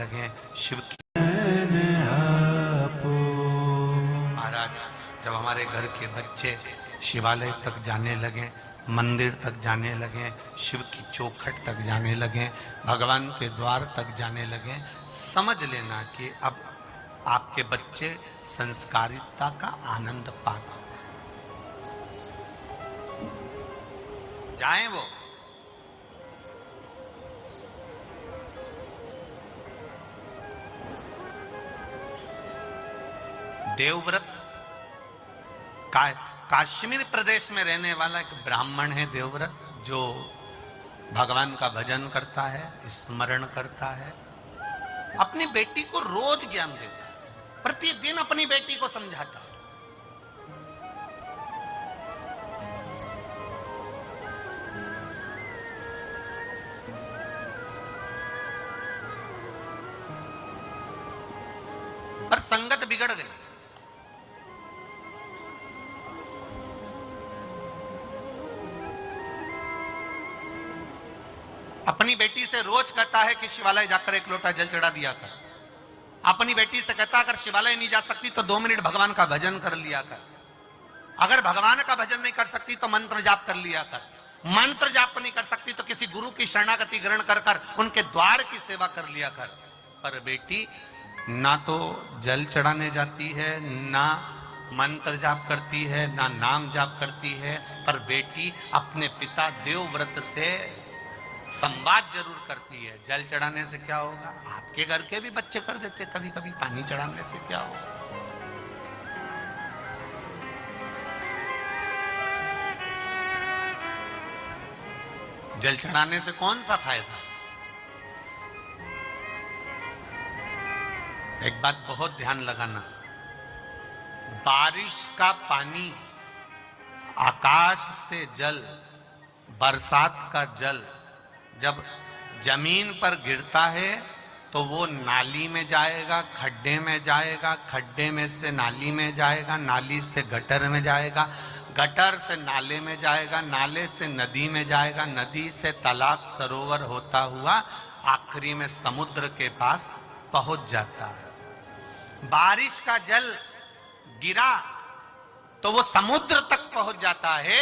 लगे शिव की। महाराज जब हमारे घर के बच्चे शिवालय तक जाने लगे, मंदिर तक जाने लगे, शिव की चौखट तक जाने लगे, भगवान के द्वार तक जाने लगे, समझ लेना कि अब आपके बच्चे संस्कारिता का आनंद पा गए। जाएं वो। देवव्रत कश्मीर प्रदेश में रहने वाला एक ब्राह्मण है देवव्रत, जो भगवान का भजन करता है, स्मरण करता है, अपनी बेटी को रोज ज्ञान देता है, प्रतिदिन अपनी बेटी को समझाता है। पर संगत बिगड़ गई। अपनी बेटी से रोज कहता है कि शिवालय जाकर एक लोटा जल चढ़ा दिया कर। अपनी बेटी से कहता अगर शिवालय नहीं जा सकती तो 2 मिनट भगवान का भजन कर लिया कर। अगर भगवान का भजन नहीं कर सकती तो मंत्र जाप कर लिया कर। मंत्र जाप नहीं कर सकती तो किसी गुरु की शरणागति ग्रहण कर कर उनके द्वार की सेवा कर लिया कर। पर बेटी ना तो जल चढ़ाने जाती है, ना मंत्र जाप करती है, ना नाम जाप करती है। पर बेटी अपने पिता देवव्रत से संवाद जरूर करती है। जल चढ़ाने से क्या होगा? आपके घर के भी बच्चे कर देते कभी कभी। पानी चढ़ाने से क्या होगा? जल चढ़ाने से कौन सा फायदा? एक बात बहुत ध्यान लगाना, बारिश का पानी, आकाश से जल, बरसात का जल जब जमीन पर गिरता है तो वो नाली में जाएगा, खड्डे में जाएगा, खड्डे में से नाली में जाएगा, नाली से गटर में जाएगा, गटर से नाले में जाएगा, नाले से नदी में जाएगा, नदी से तालाब सरोवर होता हुआ आखिरी में समुद्र के पास पहुंच जाता है। बारिश का जल गिरा तो वो समुद्र तक पहुंच जाता है।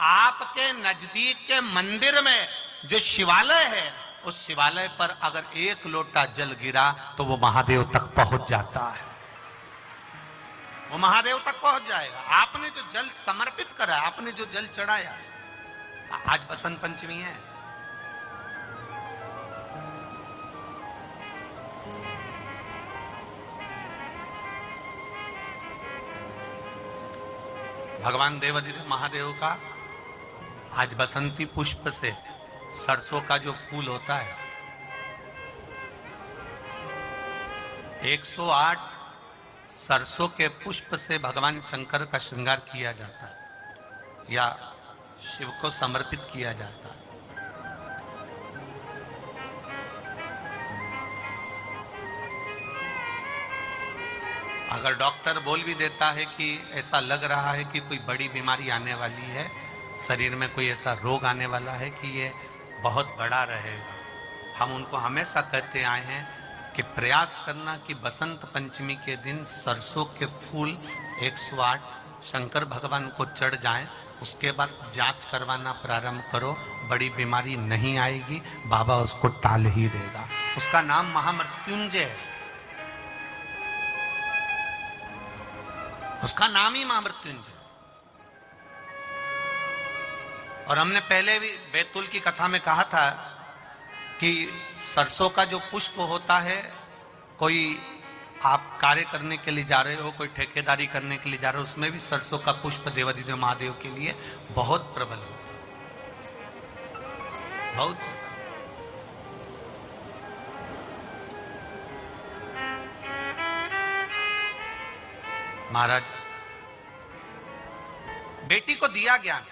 आपके नजदीक के मंदिर में जो शिवालय है, उस शिवालय पर अगर 1 लोटा जल गिरा तो वो महादेव तक पहुंच जाता है। वो महादेव तक पहुंच जाएगा। आपने जो जल समर्पित करा, आपने जो जल चढ़ाया, आज बसंत पंचमी है, भगवान देवाधिदेव महादेव का आज बसंती पुष्प से, सरसों का जो फूल होता है, 108 सरसों के पुष्प से भगवान शंकर का श्रृंगार किया जाता है या शिव को समर्पित किया जाता है। अगर डॉक्टर बोल भी देता है कि ऐसा लग रहा है कि कोई बड़ी बीमारी आने वाली है, शरीर में कोई ऐसा रोग आने वाला है कि ये बहुत बड़ा रहेगा, हम उनको हमेशा कहते आए हैं कि प्रयास करना कि बसंत पंचमी के दिन सरसों के फूल 108 शंकर भगवान को चढ़ जाएं। उसके बाद जांच करवाना प्रारंभ करो, बड़ी बीमारी नहीं आएगी, बाबा उसको टाल ही देगा। उसका नाम महामृत्युंजय है, उसका नाम ही महामृत्युंजय। और हमने पहले भी बैतूल की कथा में कहा था कि सरसों का जो पुष्प होता है, कोई आप कार्य करने के लिए जा रहे हो, कोई ठेकेदारी करने के लिए जा रहे हो, उसमें भी सरसों का पुष्प देवाधिदेव महादेव के लिए बहुत प्रबल होता है, बहुत। महाराज, बेटी को दिया ज्ञान,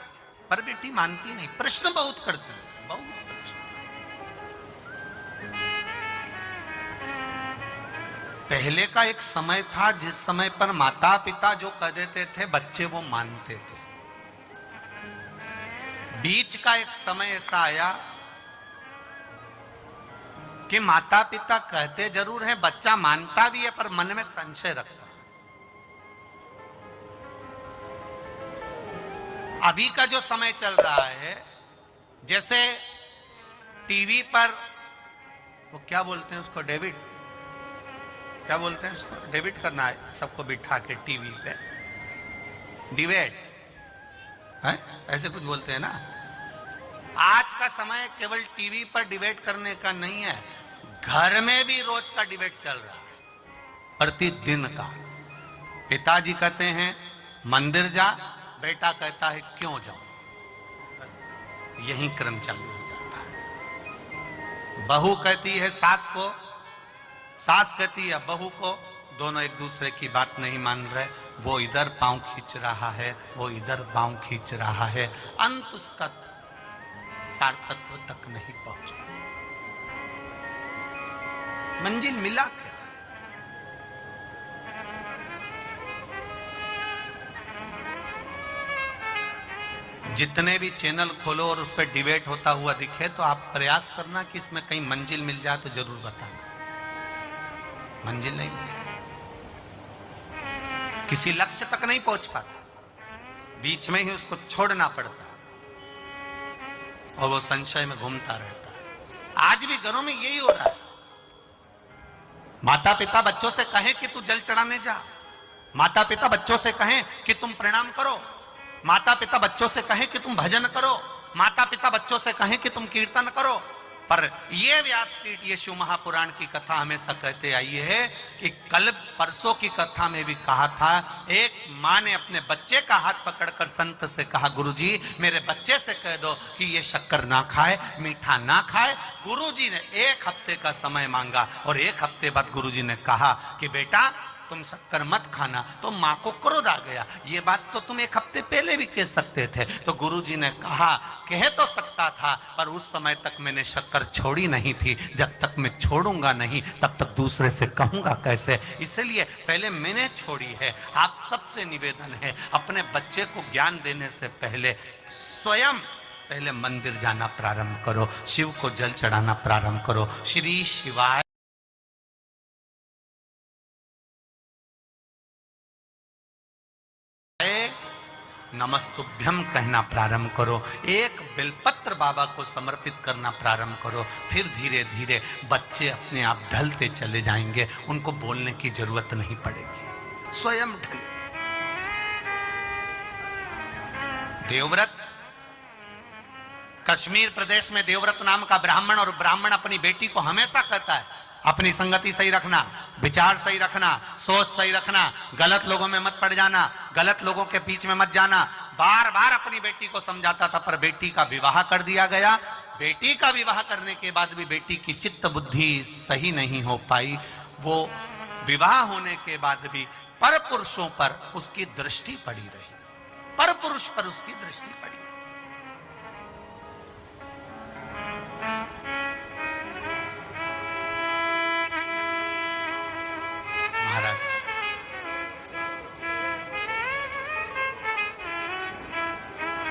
पर बेटी मानती नहीं, प्रश्न बहुत करती है, बहुत प्रश्न। पहले का एक समय था जिस समय पर माता पिता जो कह देते थे बच्चे वो मानते थे। बीच का एक समय ऐसा आया कि माता पिता कहते जरूर हैं, बच्चा मानता भी है पर मन में संशय रखता है। अभी का जो समय चल रहा है, जैसे टीवी पर वो क्या बोलते हैं उसको, डेबिट, क्या बोलते हैं उसको, डेबिट करना है सबको बिठा के टीवी पे, डिबेट है, ऐसे कुछ बोलते हैं ना। आज का समय केवल टीवी पर डिबेट करने का नहीं है, घर में भी रोज का डिबेट चल रहा है, प्रतिदिन का। पिताजी कहते हैं मंदिर जा, बेटा कहता है क्यों जाऊं, यही क्रम चालू हो जाता है। बहू कहती है सास को, सास कहती है बहू को, दोनों एक दूसरे की बात नहीं मान रहे, वो इधर पांव खींच रहा है, वो इधर पांव खींच रहा है, अंत उसका सार तत्व तक नहीं पहुंचा। मंजिल मिला क्या? जितने भी चैनल खोलो और उस पर डिबेट होता हुआ दिखे तो आप प्रयास करना कि इसमें कहीं मंजिल मिल जाए तो जरूर बताना। मंजिल नहीं मिलेगी, किसी लक्ष्य तक नहीं पहुंच पाता, बीच में ही उसको छोड़ना पड़ता और वो संशय में घूमता रहता है। आज भी घरों में यही हो रहा है। माता पिता बच्चों से कहें कि तू जल चढ़ाने जा, माता पिता बच्चों से कहें कि तुम प्रणाम करो, माता पिता बच्चों से कहें कि तुम भजन करो, माता पिता बच्चों से कहें कि तुम कीर्तन करो। पर ये व्यासपीठ, ये शिव महापुराण की कथा हमेशा कहते आई है कि कल परसों की कथा में भी कहा था, एक माँ ने अपने बच्चे का हाथ पकड़कर संत से कहा, गुरुजी मेरे बच्चे से कह दो कि ये शक्कर ना खाए, मीठा ना खाए। गुरुजी ने 1 हफ्ते का समय मांगा और 1 हफ्ते बाद गुरुजी ने कहा कि बेटा तुम शक्कर मत खाना। तो माँ को क्रोध आ गया, ये बात तो तुम 1 हफ्ते पहले भी कह सकते थे। तो गुरुजी ने कहा कह तो सकता था, पर उस समय तक मैंने शक्कर छोड़ी नहीं थी, जब तक मैं छोड़ूंगा नहीं तब तक दूसरे से कहूंगा कैसे, इसलिए पहले मैंने छोड़ी है। आप सबसे निवेदन है, अपने बच्चे को ज्ञान देने से पहले स्वयं पहले मंदिर जाना प्रारंभ करो, शिव को जल चढ़ाना प्रारंभ करो। श्री शिवाय नमस्तुभ्यम कहना प्रारंभ करो, एक बेलपत्र बाबा को समर्पित करना प्रारंभ करो। फिर धीरे धीरे बच्चे अपने आप ढलते चले जाएंगे, उनको बोलने की जरूरत नहीं पड़ेगी, स्वयं ढले। देवव्रत, कश्मीर प्रदेश में देवव्रत नाम का ब्राह्मण, और ब्राह्मण अपनी बेटी को हमेशा कहता है अपनी संगति सही रखना, विचार सही रखना, सोच सही रखना, गलत लोगों में मत पड़ जाना, गलत लोगों के बीच में मत जाना। बार बार अपनी बेटी को समझाता था, पर बेटी का विवाह कर दिया गया। बेटी का विवाह करने के बाद भी बेटी की चित्त बुद्धि सही नहीं हो पाई। वो विवाह होने के बाद भी पर पुरुषों पर उसकी दृष्टि पड़ी रही, पर पुरुष पर उसकी दृष्टि पड़ी। महाराज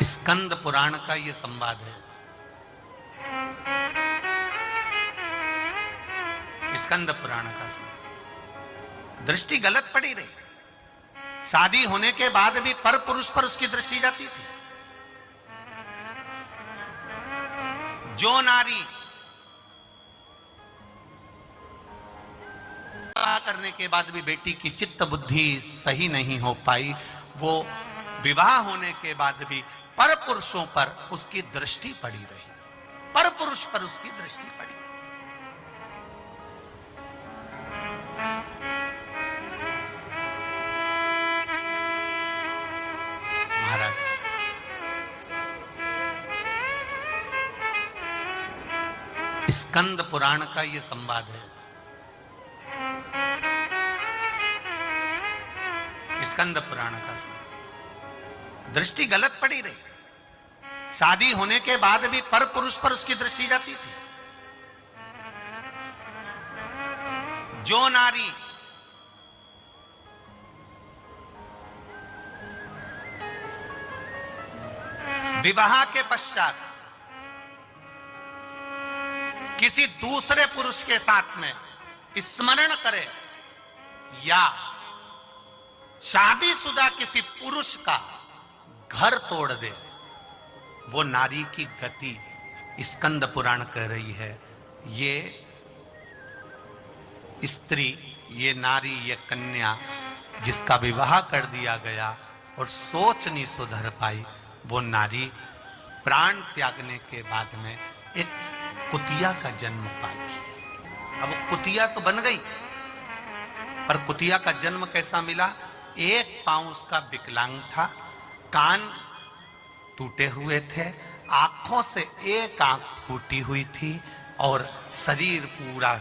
स्कंद पुराण का ये संवाद है। स्कंद पुराण का संवाद, दृष्टि गलत पड़ी रही। शादी होने के बाद भी पर पुरुष पर उसकी दृष्टि जाती थी। जो नारी करने के बाद भी बेटी की चित्त बुद्धि सही नहीं हो पाई, वो विवाह होने के बाद भी पर पुरुषों पर उसकी दृष्टि पड़ी रही, पर पुरुष पर उसकी दृष्टि पड़ी। महाराज स्कंद पुराण का ये संवाद है। स्कंद पुराण का दृष्टि गलत पड़ी रही। शादी होने के बाद भी पर पुरुष पर उसकी दृष्टि जाती थी। जो नारी विवाह के पश्चात किसी दूसरे पुरुष के साथ में स्मरण करे या शादीशुदा किसी पुरुष का घर तोड़ दे, वो नारी की गति स्कंद पुराण कह रही है। ये स्त्री, ये नारी, ये कन्या जिसका विवाह कर दिया गया और सोच नहीं सुधर पाई, वो नारी प्राण त्यागने के बाद में एक कुतिया का जन्म पाई। अब कुतिया तो बन गई, पर कुतिया का जन्म कैसा मिला? एक पांव उसका विकलांग था, कान टूटे हुए थे, आंखों से एक आंख फूटी हुई थी और शरीर पूरा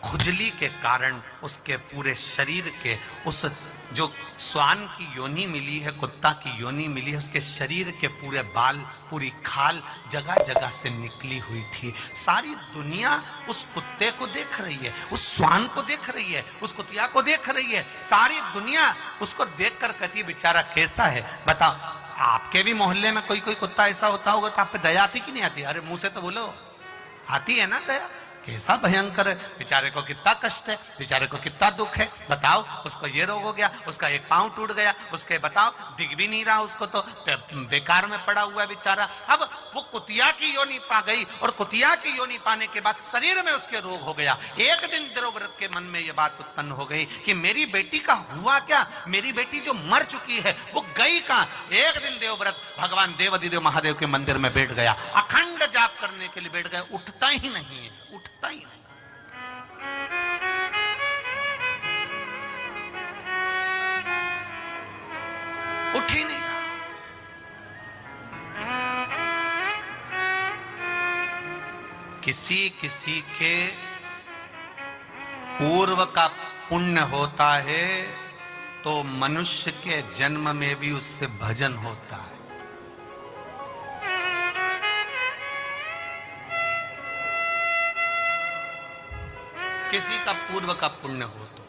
खुजली के कारण उसके पूरे शरीर के उस जो श्वान की योनि मिली है, कुत्ता की योनि मिली है, उसके शरीर के पूरे बाल, पूरी खाल जगह जगह से निकली हुई थी। सारी दुनिया उस कुत्ते को देख रही है, उस श्वान को देख रही है, उस कुतिया को देख रही है। सारी दुनिया उसको देखकर कहती है बेचारा कैसा है। बताओ, आपके भी मोहल्ले में कोई कोई कुत्ता ऐसा होता होगा तो आप पे दया आती कि नहीं आती? अरे मुंह से तो बोलो, आती है ना दया? कैसा भयंकर है, बेचारे को कितना कष्ट है, बेचारे को कितना दुख है। बताओ, उसको ये रोग हो गया, उसका एक पांव टूट गया, उसके बताओ दिख भी नहीं रहा, उसको तो बेकार में पड़ा हुआ है बेचारा। अब वो कुतिया की योनि पा गई और कुतिया की योनि पाने के बाद शरीर में उसके रोग हो गया। एक दिन देवव्रत के मन में ये बात उत्पन्न हो गई कि मेरी बेटी का हुआ क्या, मेरी बेटी जो मर चुकी है वो गई कहां? एक दिन देवव्रत भगवान देवाधिदेव महादेव के मंदिर में बैठ गया, अखंड जाप करने के लिए बैठ गया, उठता ही नहीं है, उठता ही नहीं। उठ ही नहीं रहा। किसी किसी के पूर्व का पुण्य होता है तो मनुष्य के जन्म में भी उससे भजन होता है। किसी का पूर्व का पुण्य हो तो